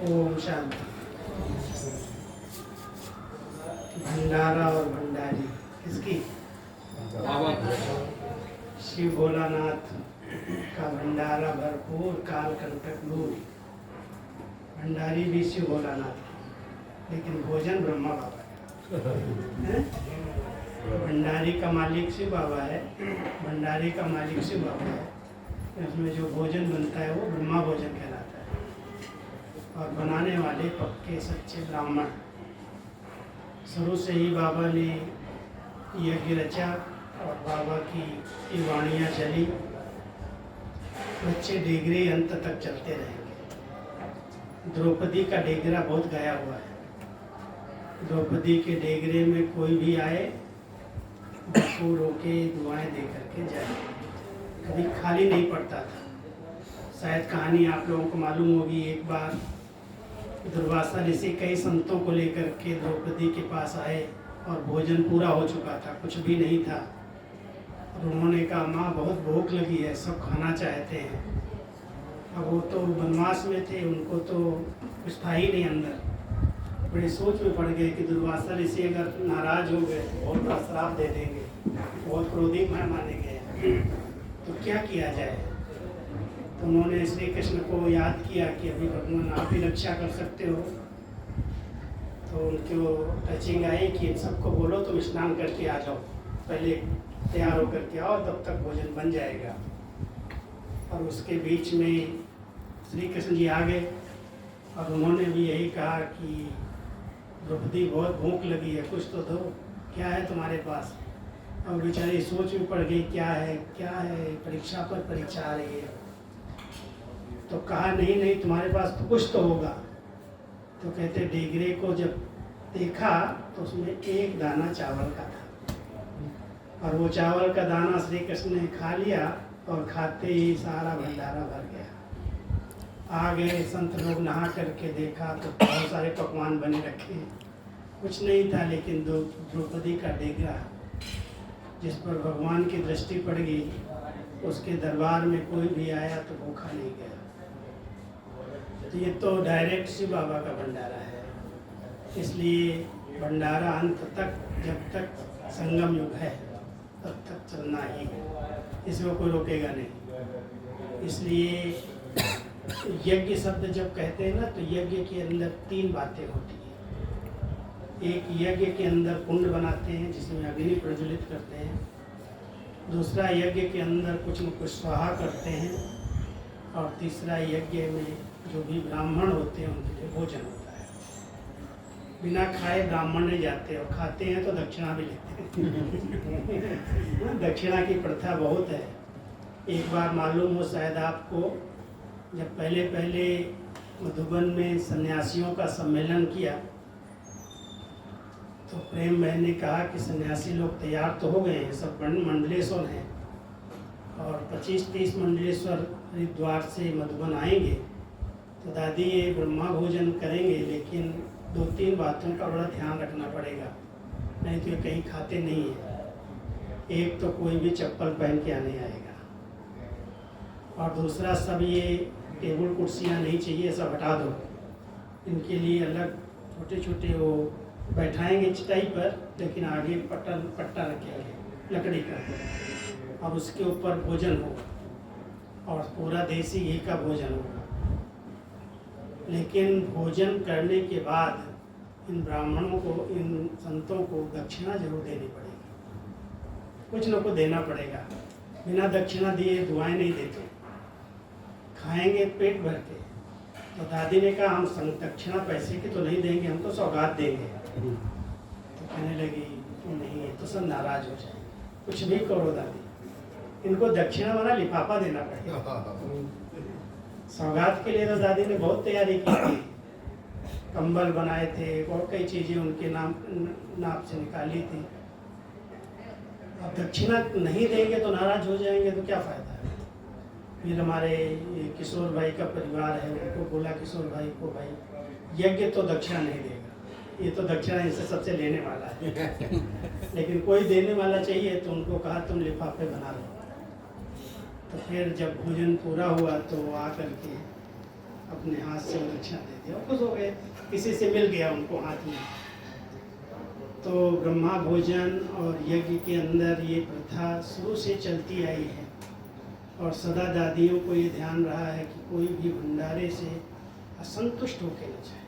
ओम शांति। भंडारा और भंडारी किसकी? शिव भोलानाथ का भंडारा भरपूर, काल कंटक दूर। भंडारी भी शिव भोलानाथ, लेकिन भोजन ब्रह्मा बाबा का। भंडारी का मालिक शिव बाबा है, भंडारी का मालिक शिव बाबा है। उसमें जो भोजन बनता है वो ब्रह्मा भोजन कहलाता है, और बनाने वाले पक्के सच्चे ब्राह्मण। शुरू से ही बाबा ने यज्ञ रचा और बाबा की ये वाणियाँ चली, बच्चे डेगरे अंत तक चलते रहेंगे। द्रौपदी का डेगरा बहुत गया हुआ है। द्रौपदी के डेगरे में कोई भी आए उसको रोके, दुआएं दे करके जाए, कभी खाली नहीं पड़ता था। शायद कहानी आप लोगों को मालूम होगी। एक बार दुर्वासा ऋषि कई संतों को लेकर के द्रौपदी के पास आए और भोजन पूरा हो चुका था, कुछ भी नहीं था। और उन्होंने कहा, माँ बहुत भूख लगी है, सब खाना चाहते हैं। अब वो तो वनवास में थे, उनको तो कुछ था ही नहीं अंदर। बड़े सोच में पड़ गए कि दुर्वासा ऋषि अगर नाराज हो गए तो बहुत बड़ा श्राप दे देंगे, बहुत क्रोधी माने गए, तो क्या किया जाए। तो उन्होंने श्री कृष्ण को याद किया कि अभी भगवान आप ही रक्षा कर सकते हो। तो उनको टचिंग आई कि इन सबको बोलो तुम स्नान करके आ जाओ, पहले तैयार होकर के आओ, तब तक भोजन बन जाएगा। और उसके बीच में श्री कृष्ण जी आ गए और उन्होंने भी यही कहा कि द्रौपदी बहुत भूख लगी है, कुछ तो दो, क्या है तुम्हारे पास। और बेचारी सोच में पड़ गई, क्या है क्या है, परीक्षा पर परीक्षा आ रही है। तो कहा, नहीं नहीं तुम्हारे पास तो कुछ तो होगा। तो कहते डेगरे को जब देखा तो उसमें एक दाना चावल का था, और वो चावल का दाना श्री कृष्ण ने खा लिया, और खाते ही सारा भंडारा भर गया। आ गए संत लोग, नहा करके देखा तो बहुत सारे पकवान बने रखे, कुछ नहीं था, लेकिन द्रौपदी का डेगरा जिस पर भगवान की दृष्टि पड़ गई, उसके दरबार में कोई भी आया तो भूखा नहीं गया। तो ये तो डायरेक्ट शिव बाबा का भंडारा है। इसलिए भंडारा अंत तक, जब तक संगम युग है तब तक चलना ही है, इसको कोई रोकेगा नहीं। इसलिए यज्ञ शब्द जब कहते हैं ना, तो यज्ञ के अंदर तीन बातें होती हैं। एक यज्ञ के अंदर कुंड बनाते हैं जिसमें अग्नि प्रज्वलित करते हैं। दूसरा, यज्ञ के अंदर कुछ न कुछ स्वाहा करते हैं। और तीसरा, यज्ञ में जो भी ब्राह्मण होते हैं उनके लिए भोजन होता है। बिना खाए ब्राह्मण नहीं जाते, और खाते हैं तो दक्षिणा भी लेते हैं। दक्षिणा की प्रथा बहुत है। एक बार मालूम हो शायद आपको, जब पहले पहले मधुबन में सन्यासियों का सम्मेलन किया तो प्रेम बहन ने कहा कि सन्यासी लोग तैयार तो हो गए हैं, सब मंडलेश्वर हैं, और 25-30 मंडलेश्वर हरिद्वार से मधुबन आएंगे, तो दादी ये ब्रह्मा भोजन करेंगे, लेकिन 2-3 बातों का बड़ा ध्यान रखना पड़ेगा, नहीं तो ये कहीं खाते नहीं हैं। एक तो कोई भी चप्पल पहन के आने आएगा, और दूसरा सब ये टेबल कुर्सियाँ नहीं चाहिए, सब हटा दो। इनके लिए अलग छोटे छोटे वो बैठाएंगे चटाई पर, लेकिन आगे पट्टा रखेंगे लकड़ी का, और उसके ऊपर भोजन होगा, और पूरा देसी घी का भोजन होगा। लेकिन भोजन करने के बाद इन ब्राह्मणों को, इन संतों को दक्षिणा जरूर देनी पड़ेगी, कुछ लोग को देना पड़ेगा। बिना दक्षिणा दिए दुआएं नहीं देते, खाएंगे पेट भर के। तो दादी ने कहा, हम दक्षिणा पैसे की तो नहीं देंगे, हम तो सौगात देंगे। तो कहने लगी, नहीं है तो सब नाराज हो जाए, कुछ भी करो दादी, इनको दक्षिणा वाला लिफाफा देना पड़ेगा। सौगात के लिए तो दादी ने बहुत तैयारी की थी, कंबल बनाए थे और कई चीज़ें उनके नाप से निकाली थी। अब दक्षिणा नहीं देंगे तो नाराज हो जाएंगे, तो क्या फ़ायदा है। फिर हमारे किशोर भाई का परिवार है, उनको बोला किशोर भाई को, भाई यज्ञ तो दक्षिणा नहीं देगा, ये तो दक्षिणा इनसे सबसे लेने वाला है। लेकिन कोई देने वाला चाहिए, तो उनको कहा तुम लिफाफे बना लो। तो फिर जब भोजन पूरा हुआ तो आ करके अपने हाथ से दक्षिणा दे दिया, खुश हो गए, किसी से मिल गया उनको हाथ में। तो ब्रह्मा भोजन और यज्ञ के अंदर ये प्रथा शुरू से चलती आई है और सदा दादियों को ये ध्यान रहा है कि कोई भी भंडारे से असंतुष्ट होकर न जाए,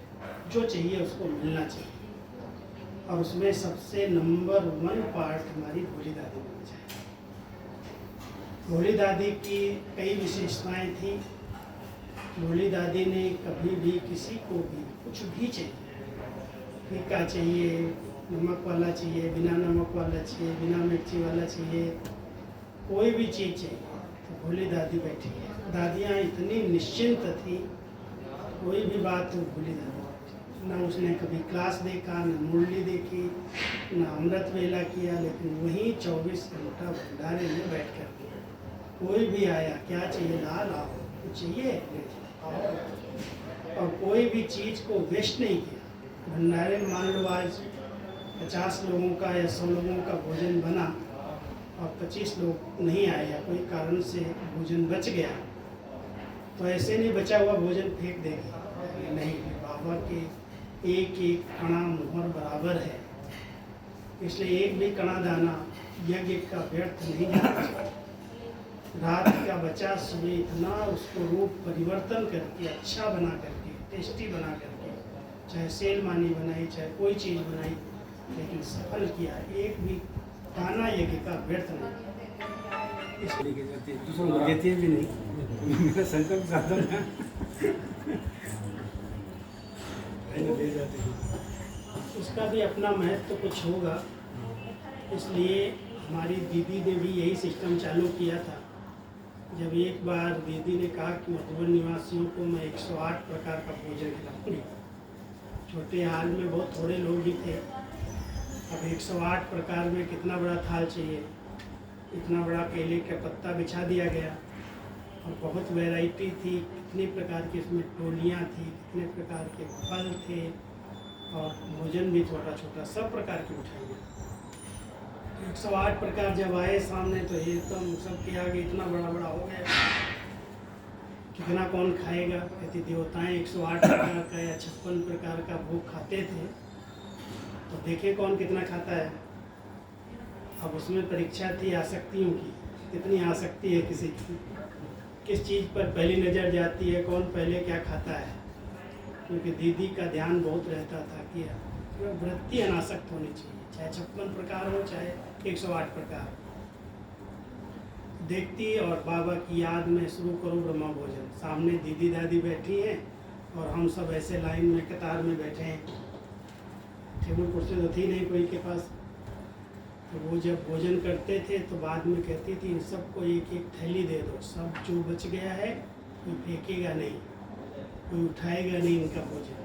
जो चाहिए उसको मिलना चाहिए। और उसमें सबसे नंबर 1 पार्ट हमारी भोली दादी होनी चाहिए। भोली दादी की कई विशेषताएं थी। भोली दादी ने कभी भी किसी को भी कुछ भी चाहिए, फीका चाहिए, नमक वाला चाहिए, बिना नमक वाला चाहिए, बिना मिर्ची वाला चाहिए, कोई भी चीज़ चाहिए तो भोली दादी बैठी है। दादियाँ इतनी निश्चिंत थी, कोई भी बात तो भोली दादी बैठी। ना उसने कभी क्लास देखा, ना मुरली देखी, ना अमृत वेला किया, लेकिन वहीं 24 घंटा भंडारे में बैठ कर कोई भी आया, क्या चाहिए, लाल आओ, कुछ चाहिए आओ। और कोई भी चीज़ को वेस्ट नहीं किया। भंडारे में मान लो आज 50 लोगों का या 100 लोगों का भोजन बना और 25 लोग नहीं आए या कोई कारण से भोजन बच गया, तो ऐसे नहीं बचा हुआ भोजन फेंक देंगे, नहीं। बाबा के एक एक कणा मुहर बराबर है, इसलिए एक भी कणा दाना यज्ञ का व्यर्थ नहीं जाना चाहिए। रात का बचा सुबह इतना उसको रूप परिवर्तन करके अच्छा बना करके, टेस्टी बना करके, चाहे सेल मानी बनाई, चाहे कोई चीज़ बनाई, लेकिन सफल किया। एक भी दाना यज्ञ का व्यर्थ नहीं। इसलिए भी नहीं मेरा संकल्प साधन उसका भी अपना महत्व कुछ होगा। इसलिए हमारी दीदी ने भी यही सिस्टम चालू किया था। जब एक बार दीदी ने कहा कि मधुबन निवासियों को मैं 108 प्रकार का भोजन खिलाऊंगी। छोटे हाल में बहुत थोड़े लोग भी थे, अब 108 प्रकार में कितना बड़ा थाल चाहिए, इतना बड़ा केले का पत्ता बिछा दिया गया और बहुत वैरायटी थी, कितने प्रकार की इसमें टोलियाँ थी, कितने प्रकार के फल थे और भोजन भी छोटा छोटा, सब प्रकार की मिठाइयाँ। 108 प्रकार जब आए सामने तो एकदम सबके आगे इतना बड़ा बड़ा हो गया, कितना कौन खाएगा। कहती देवताएं 108 प्रकार का या 56 प्रकार का भोग खाते थे, तो देखे कौन कितना खाता है। अब उसमें परीक्षा थी आसक्तियों की, कितनी आसक्ति है किसी की, किस चीज़ पर पहली नज़र जाती है, कौन पहले क्या खाता है। क्योंकि दीदी का ध्यान बहुत रहता था कि वृत्ति अनासक्त होनी चाहिए, चाहे 56 प्रकार हो चाहे 108 प्रकार। देखती और बाबा की याद में शुरू करो ब्रह्मा भोजन। सामने दीदी दादी बैठी हैं और हम सब ऐसे लाइन में कतार में बैठे हैं, टेबल कुर्सी तो थी नहीं कोई के पास। तो वो जब भोजन करते थे तो बाद में कहती थी इन सबको एक एक थैली दे दो, सब जो बच गया है कोई फेंकेगा नहीं, कोई उठाएगा नहीं इनका भोजन,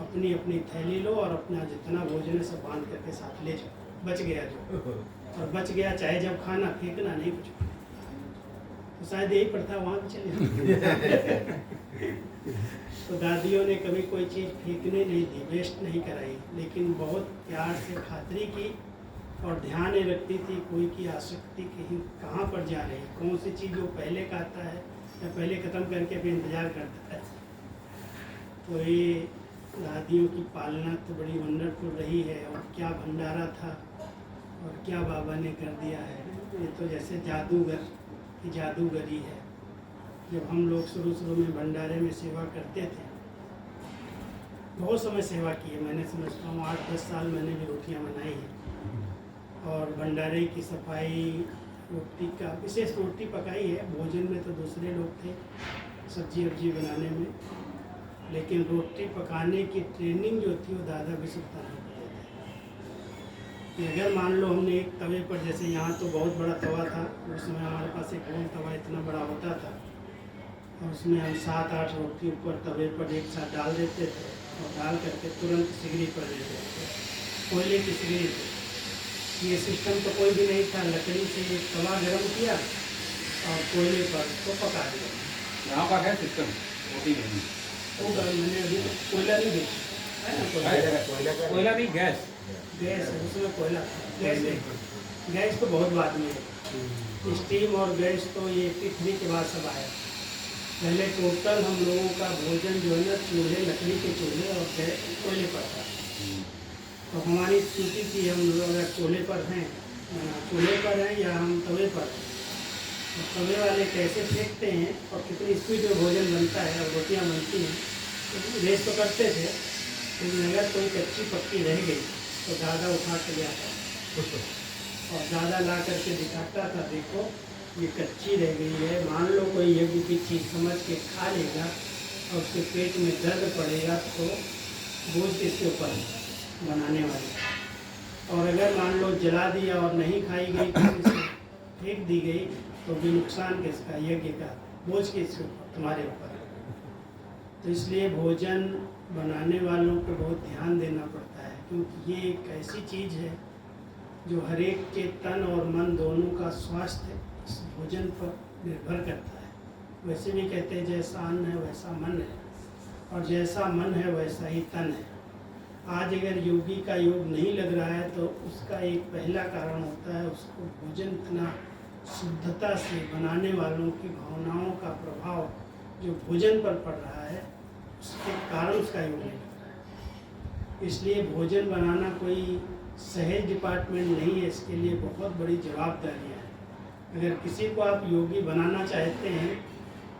अपनी अपनी थैली लो और अपना जितना भोजन है सब बांध करके साथ ले जाओ, बच गया जो, और बच गया चाहे जब खाना, फेंकना नहीं कुछ। तो शायद यही प्रथा वहाँ भी चली। तो दादियों ने कभी कोई चीज़ फेंकने नहीं दी, वेस्ट नहीं कराई, लेकिन बहुत प्यार से खातिरी की और ध्यान रखती थी कोई की आसक्ति कहीं कहाँ पर जा रही, कौन सी चीज़ वो पहले खाता है या पहले ख़त्म करके फिर इंतज़ार करता है। तो ये दादियों की पालना तो बड़ी वंडरफुल रही है। और क्या भंडारा था और क्या बाबा ने कर दिया है, ये तो जैसे जादूगर की जादूगरी है। जब हम लोग शुरू में भंडारे में सेवा करते थे, बहुत समय सेवा की है मैंने, समझता हूँ 8-10 साल मैंने भी रोटियाँ बनाई हैं। और भंडारे की सफाई, रोटी का विशेष रोटी पकाई है, भोजन में तो दूसरे लोग थे सब्जी वब्जी बनाने में, लेकिन रोटी पकाने की ट्रेनिंग जो थी वो दादा विशुद्धता नहीं कि अगर मान लो हमने एक तवे पर, जैसे यहाँ तो बहुत बड़ा तवा था, उसमें हमारे पास एक गोल तवा इतना बड़ा होता था और उसमें हम 7-8 रोटी ऊपर तवे पर एक साथ डाल देते थे और डाल करके तुरंत सिगड़ी पर देते थे। कोयले की सिगड़ी थी, ये सिस्टम तो कोई भी नहीं था। लकड़ी से एक तवा गर्म किया और कोयले पर तो पका दिया। यहाँ का है सिस्टम रोटी नहीं, वो मैंने अभी कोयला नहीं देखा है ना, कोयला नहीं, गैस गैस है उसमें, कोयला गैस नहीं, गैस तो बहुत बाद में है। स्टीम और गैस तो ये पृथ्वी के बाद सब आया। पहले टोटल हम लोगों का भोजन जो है ना चूल्हे, लकड़ी के चूल्हे और कोयले पर था। तो हमारी स्थिति थी, हम लोग अगर चूल्हे पर हैं, या हम तवे पर हैं, तो तवे वाले कैसे फेंकते हैं और कितनी स्पीड में भोजन बनता है और रोटियाँ बनती हैं, तो रेस तो करते थे। लेकिन अगर कोई कच्ची पक्की रह गई तो दादा उठा के ले आता और दादा ला करके दिखाता था, देखो ये कच्ची रह गई है। मान लो कोई यज्ञ की चीज़ समझ के खा लेगा और उसके पेट में दर्द पड़ेगा तो बोझ किसके ऊपर बनाने वाले। और अगर मान लो जला दिया और नहीं खाई गई, किसी से फेंक दी गई, तो भी नुकसान किसका, यज्ञ का बोझ किसके ऊपर, तुम्हारे ऊपर। तो इसलिए भोजन बनाने वालों को बहुत ध्यान देना पड़ता है, क्योंकि ये एक ऐसी चीज़ है जो हर एक के तन और मन दोनों का स्वास्थ्य इस भोजन पर निर्भर करता है। वैसे भी कहते हैं जैसा अन्न है वैसा मन है, और जैसा मन है वैसा ही तन है। आज अगर योगी का योग नहीं लग रहा है तो उसका एक पहला कारण होता है, उसको भोजन इतना शुद्धता से बनाने वालों की भावनाओं का प्रभाव जो भोजन पर पड़ रहा है, उसके कारण उसका योग नहीं लग रहा है। इसलिए भोजन बनाना कोई सहज डिपार्टमेंट नहीं है, इसके लिए बहुत बड़ी जवाबदारियाँ हैं। अगर किसी को आप योगी बनाना चाहते हैं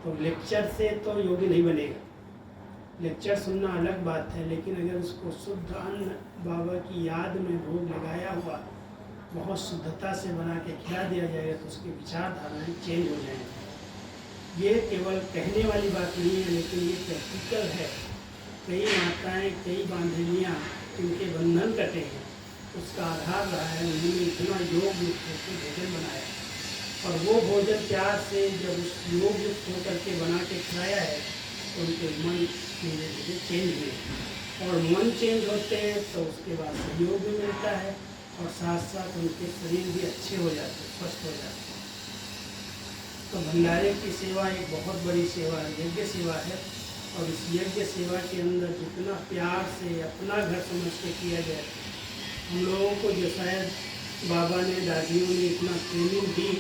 तो लेक्चर से तो योगी नहीं बनेगा। लेक्चर सुनना अलग बात है, लेकिन अगर उसको शुद्ध अन्न बाबा की याद में भोग लगाया हुआ बहुत शुद्धता से बना के खिला दिया जाएगा तो उसकी विचारधाराएँ चेंज हो जाएंगी। ये केवल कहने वाली बात नहीं है, लेकिन ये प्रैक्टिकल है। कई माताएँ, कई बांधनियाँ, इनके बंधन कटे हैं, उसका आधार रहा है उन्होंने इतना योग युक्त होकर भोजन बनाया, और वो भोजन प्यार से जब उस योग युक्त होकर के बना के खिलाया है तो उनके मन धीरे धीरे चेंज हुए, और मन चेंज होते हैं तो उसके बाद सहयोग भी मिलता है, और साथ साथ उनके शरीर भी अच्छे हो जाते हैं, स्वस्थ हो जाते हैं। तो भंडारे की सेवा एक बहुत बड़ी सेवा है, यज्ञ सेवा है, और इस यज्ञ सेवा के अंदर जितना प्यार से अपना घर समझ के किया जाए, हम लोगों को जो शायद बाबा ने, दादियों ने इतना ट्रेनिंग दी,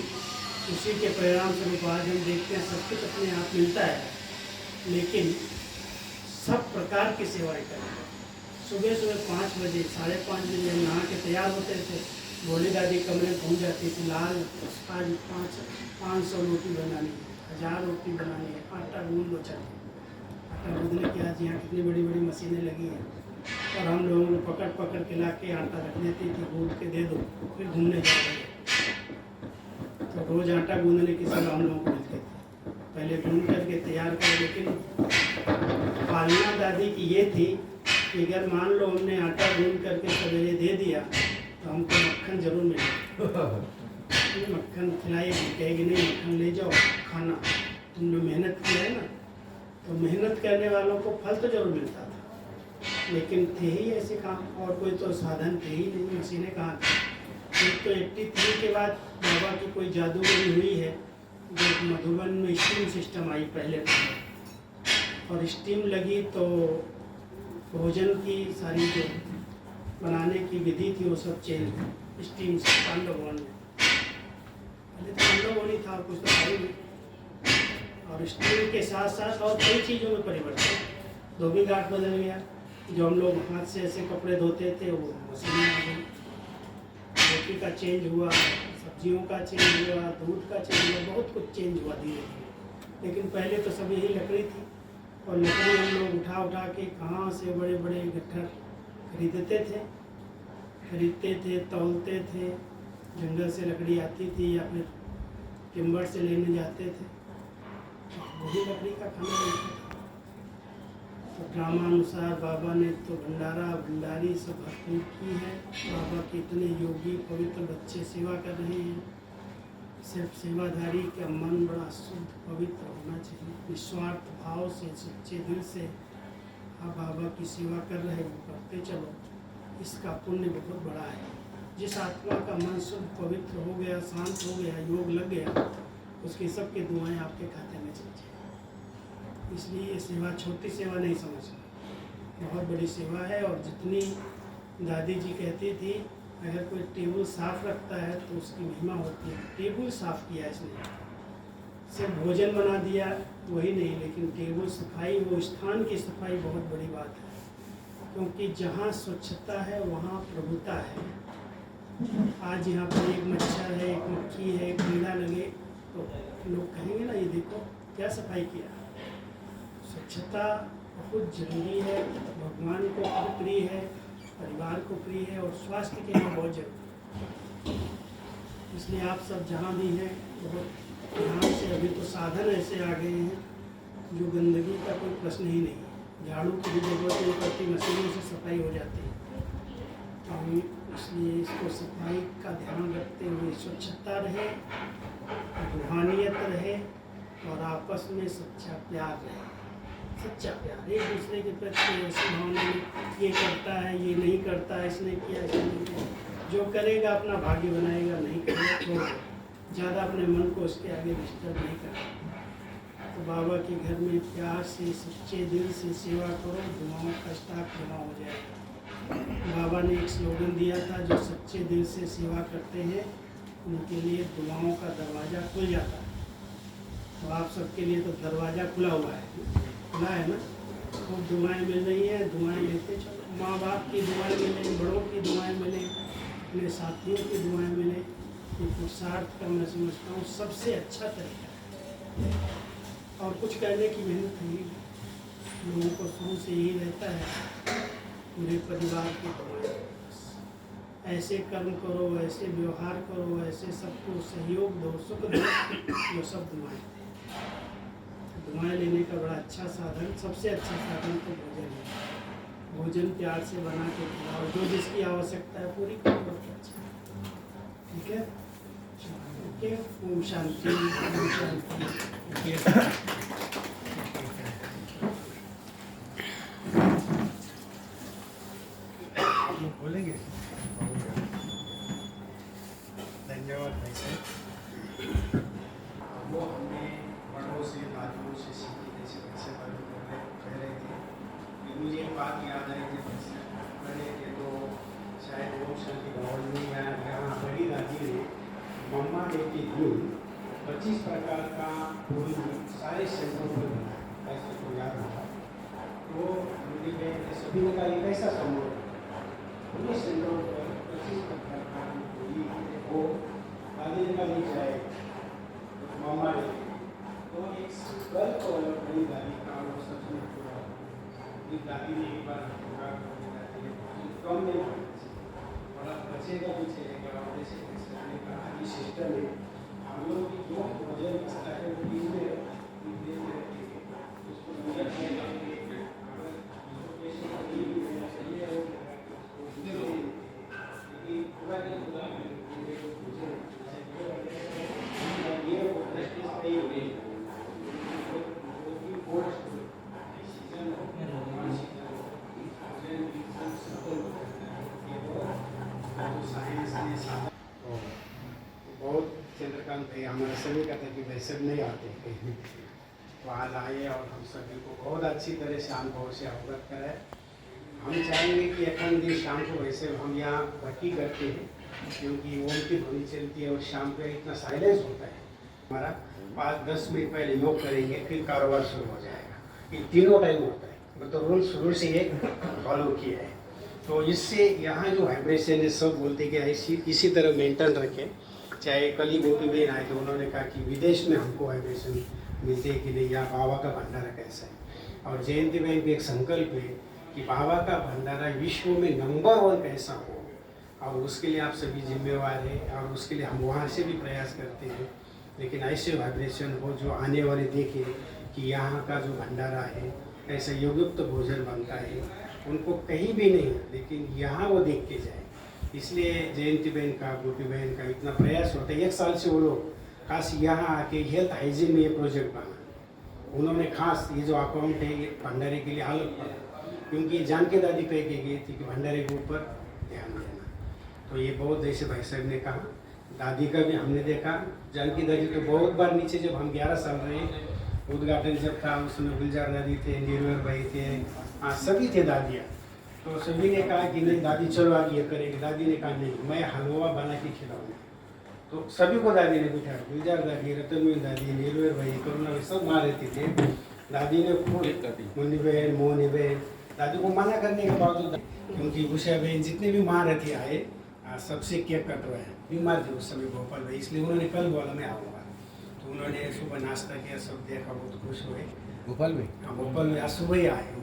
उसी के परिणाम स्वरूप आज हम देखते हैं सब कुछ अपने आप मिलता है। लेकिन सब प्रकार की सेवाएं करें। सुबह सुबह 5 बजे, 5:30 बजे हम नहा के तैयार होते थे, भोली दादी कमरे में पहुँच जाती थी, लाल आज 500 रोटी बनानी है, 1000 रोटी बनानी है, आटा गूंद लो चल। आटा गूंदने की आज यहाँ कितनी बड़ी बड़ी मशीनें लगी हैं, और हम लोगों को पकड़ पकड़ के ला के आटा रख देती थी, गूंद के दे दो, फिर घूमने जा रहे। तो रोज़ आटा गूंदने की सेवा हम लोगों को मिलती थी, पहले गूंद करके तैयार कर। लेकिन पालना दादी की ये थी कि अगर मान लो हमने आटा गूंद करके सवेरे दे दिया तो हमको मक्खन जरूर मिलेगा। मक्खन खिलाएगी, कहेगी नहीं मक्खन ले जाओ खाना, तुमने मेहनत की है ना। तो मेहनत करने वालों को फल तो जरूर मिलता था, लेकिन थे ही ऐसे काम, और कोई तो साधन थे ही नहीं, मशीनें कहाँ थी। एक तो 83 के बाद बाबा की कोई जादूगरी हुई है, जो मधुबन में स्टीम सिस्टम आई पहले, और स्टीम लगी तो भोजन की सारी जो बनाने की विधि थी वो सब चेंज हुई स्टीम से। पांडव भवन में पहले तो पांडव भवन ही था, कुछ तो था ही नहीं। और स्टीम के साथ साथ और कई चीज़ों में परिवर्तन, धोबी घाट बदल गया, जो हम लोग हाथ से ऐसे कपड़े धोते थे वो मशीनें आ गई, रोटी का चेंज हुआ, सब्जियों का चेंज हुआ, दूध का चेंज हुआ, बहुत कुछ चेंज हुआ धीरे धीरे। लेकिन पहले तो सब यही लकड़ी थी, और लकड़ी हम लोग उठा उठा के कहाँ से बड़े बड़े गट्ठर खरीदते थे, तौलते थे, जंगल से लकड़ी आती थी या फिर टिम्बर से लेने जाते थे, वही लकड़ी का खाना बनता था। तो ड्रामानुसार बाबा ने तो भंडारी सब भरपूर की है। बाबा के इतने योगी पवित्र बच्चे सेवा कर रहे हैं। सिर्फ सेवाधारी का मन बड़ा शुद्ध पवित्र होना चाहिए, निस्वार्थ भाव से, सच्चे दिल से आप बाबा की सेवा कर रहे हो, करते चलो, इसका पुण्य बहुत बड़ा है। जिस आत्मा का मन शुद्ध पवित्र हो गया, शांत हो गया, योग लग गया, उसकी सबकी दुआएं आपके खाते में चल जाए। इसलिए ये सेवा छोटी सेवा नहीं समझना, बहुत बड़ी सेवा है। और जितनी दादी जी कहती थी, अगर कोई टेबल साफ रखता है तो उसकी महिमा होती है। टेबल साफ किया इसने, सिर्फ भोजन बना दिया वही नहीं, लेकिन केवल सफाई, वो स्थान की सफाई बहुत बड़ी बात है, क्योंकि जहाँ स्वच्छता है वहाँ प्रभुता है। आज यहाँ पर एक मच्छर है, एक मक्खी है, एक कीड़ा लगे तो लोग कहेंगे ना, ये देखो क्या सफाई किया। स्वच्छता बहुत जरूरी है, भगवान को खुद प्रिय है, परिवार को प्रिय है, और स्वास्थ्य के लिए बहुत जरूरी है। इसलिए आप सब जहाँ भी हैं बहुत ध्यान से, अभी तो साधन ऐसे आ गए हैं जो गंदगी का कोई प्रश्न ही नहीं है, झाड़ू की भी जरूरत नहीं पड़ती, मशीनों से सफाई हो जाती है। तो इसलिए इसको सफाई का ध्यान रखते हुए स्वच्छता रहे, रूहानियत रहे, और आपस में सच्चा प्यार रहे। सच्चा प्यार, एक दूसरे के प्रति ऐसी भावना में ये करता है, ये नहीं करता, इसने किया, इसने नहीं किया। जो करेगा अपना भाग्य बनाएगा, नहीं करेगा तो ज़्यादा अपने मन को उसके आगे डिस्टर्ब नहीं करना। तो बाबा के घर में प्यार से, सच्चे दिल से सेवा करो, दुआओं का स्टॉक जमा हो जाएगा। बाबा ने एक स्लोगन दिया था, जो सच्चे दिल से सेवा करते हैं उनके लिए दुआओं का दरवाज़ा खुल जाता है। तो आप सबके लिए तो दरवाज़ा खुला हुआ है, खुला है ना। खूब दुआएं मिल रही हैं, दुआएं लेते चलो। माँ बाप की दुआएं मिले, बड़ों की दुआएं मिले, अपने साथियों की दुआएं मिले। ये पुरुषार्थ का मैं समझता हूँ सबसे अच्छा तरीका है, और कुछ करने की मेहनत नहीं है। लोगों को शुरू से यही रहता है, पूरे परिवार की दुआएं, ऐसे कर्म करो, ऐसे व्यवहार करो, ऐसे सबको सहयोग दो, सुख दो, जो सब दुआएं। दुआएं लेने का बड़ा अच्छा साधन, सबसे अच्छा साधन तो भोजन है। भोजन प्यार से बना के खिलाओ, जो जिसकी आवश्यकता है पूरी करो। ठीक है, ओके। ओम शांति, ओम शांति। बोलेंगे। धन्यवाद भाई साहब। वो हमने बड़ों से, दादियों से सीखी, जैसे कैसे बड़े कह रहे थे कि मुझे एक बात याद आई थी, पढ़े थे तो शायद ओम शांति भवन में यहाँ बड़ी दादी ने मम्मा डे के दिन 25 प्रकार का फूल सारे सेंटरों पर बनाया, ऐसे को याद रखा। तो मुझे सभी ने कहा ये कैसा संभव है, उन्हीं सेंटरों पर 25 प्रकार का फूल वो दादी ने कहा नहीं जाए मम्मा डे। तो एक संकल्प और बड़ी दादी का वो सच में पूरा, एक दादी ने एक बार पूरा कम नहीं बड़ा बचेगा भी चलेगा। और जैसे मैंने कहा कि सिस्टम में हम लोग की जो भोजन बचता है वो दिन में बहुत चंद्रकांत भाई हमारे सभी का था कि भाई सब नहीं आते कहीं, तो आज आए और हम सभी को बहुत अच्छी तरह से अनुभव से अवगत कराए। हम चाहेंगे कि अखंड दिन शाम को वैसे हम यहाँ भट्टी करते हैं, क्योंकि ओम की ध्वनि चलती है और शाम को इतना साइलेंस होता है हमारा। 5-10 मिनट पहले योग करेंगे, फिर कारोबार शुरू हो जाएगा। ये तीनों टाइम होता है, मतलब रूल शुरू से ये फॉलो किया है। तो इससे यहाँ जो वाइब्रेशन है सब बोलते कि ऐसी इसी तरह मेंटेन रखें। चाहे कल ही गोपी बहन आए तो उन्होंने कहा कि विदेश में हमको वाइब्रेशन मिलते हैं कि नहीं, यहाँ बाबा का भंडारा कैसा है। और जयंती बहन भी एक संकल्प है कि बाबा का भंडारा विश्व में नंबर 1 कैसा हो, और उसके लिए आप सभी जिम्मेवार हैं, और उसके लिए हम वहाँ से भी प्रयास करते हैं। लेकिन ऐसे वाइब्रेशन हो जो आने वाले देखें कि यहाँ का जो भंडारा है ऐसा योगयुक्त भोजन बनता है, उनको कहीं भी नहीं लेकिन यहाँ वो देख के जाए। इसलिए जयंती बहन का, गोपी बहन का इतना प्रयास होता है। 1 साल से वो लोग खास यहाँ आके हेल्थ हाइजीन में ये प्रोजेक्ट बना। उन्होंने खास ये जो अकाउंट है ये भंडारे के लिए अलग पड़ा, क्योंकि जानकी दादी कह के गई थी कि भंडारे के ऊपर ध्यान देना। तो ये बहुत, जैसे भाई साहब ने कहा, दादी का भी हमने देखा। जानकी दादी तो बहुत बार नीचे, जब हम 11 साल रहे उद्घाटन जब था उसमें गुलजार दादी थे, निर्भर भाई थे, हाँ सभी थे दादियाँ। तो सभी ने कहा कि नहीं दादी चलो आगे ये करेंगे। दादी ने कहा नहीं, मैं हलवा बना के खिलाऊंगा। तो सभी को दादी ने बिठाया, गुलजार दादी, रतनवीर दादी, नीलवेर भाई, करुणा भाई, सब वहाँ रहती थे। दादी ने खुद मुन्नी बहन, मोहनी बहन, दादी को मना करने के बावजूद, क्योंकि उषा बहन जितने भी महारथी आए सबसे केक कटवाए। बीमार थे उस समय गोपाल भाई, इसलिए उन्होंने कल बोला मैं आऊँगा। तो उन्होंने सुबह नाश्ता किया, सब देखा, बहुत खुश हुए। गोपाल में हाँ, गोपाल में आज सुबह ही आए,